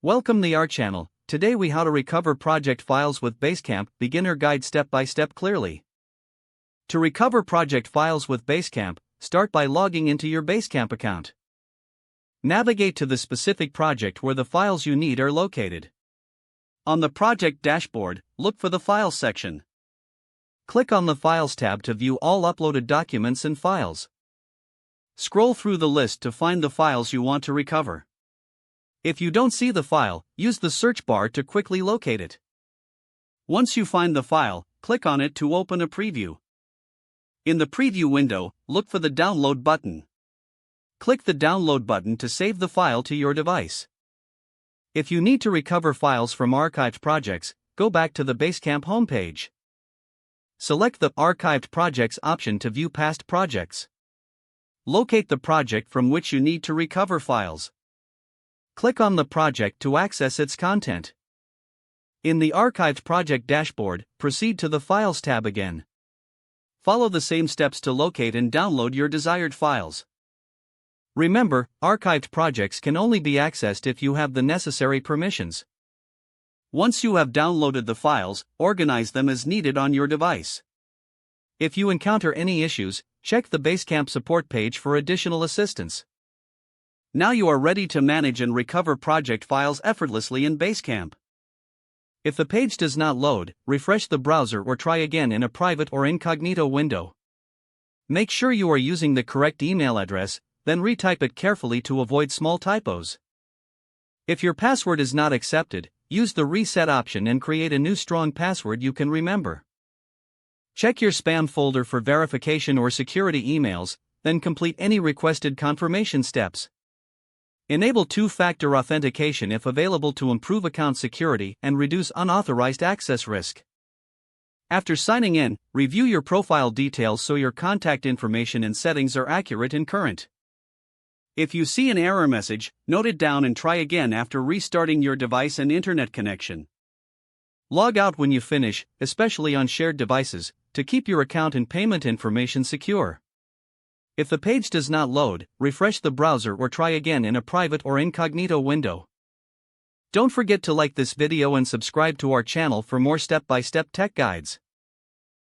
Welcome to our channel. Today we how to recover project files with Basecamp, beginner guide step by step clearly. To recover project files with Basecamp, start by logging into your Basecamp account. Navigate to the specific project where the files you need are located. On the project dashboard, look for the Files section. Click on the Files tab to view all uploaded documents and files. Scroll through the list to find the files you want to recover. If you don't see the file, use the search bar to quickly locate it. Once you find the file, click on it to open a preview. In the preview window, look for the Download button. Click the Download button to save the file to your device. If you need to recover files from archived projects, go back to the Basecamp homepage. Select the Archived Projects option to view past projects. Locate the project from which you need to recover files. Click on the project to access its content. In the Archived Project dashboard, proceed to the Files tab again. Follow the same steps to locate and download your desired files. Remember, archived projects can only be accessed if you have the necessary permissions. Once you have downloaded the files, organize them as needed on your device. If you encounter any issues, check the Basecamp support page for additional assistance. Now you are ready to manage and recover project files effortlessly in Basecamp. If the page does not load, refresh the browser or try again in a private or incognito window. Make sure you are using the correct email address, then retype it carefully to avoid small typos. If your password is not accepted, use the reset option and create a new strong password you can remember. Check your spam folder for verification or security emails, then complete any requested confirmation steps. Enable two-factor authentication if available to improve account security and reduce unauthorized access risk. After signing in, review your profile details so your contact information and settings are accurate and current. If you see an error message, note it down and try again after restarting your device and internet connection. Log out when you finish, especially on shared devices, to keep your account and payment information secure. If the page does not load, refresh the browser or try again in a private or incognito window. Don't forget to like this video and subscribe to our channel for more step-by-step tech guides.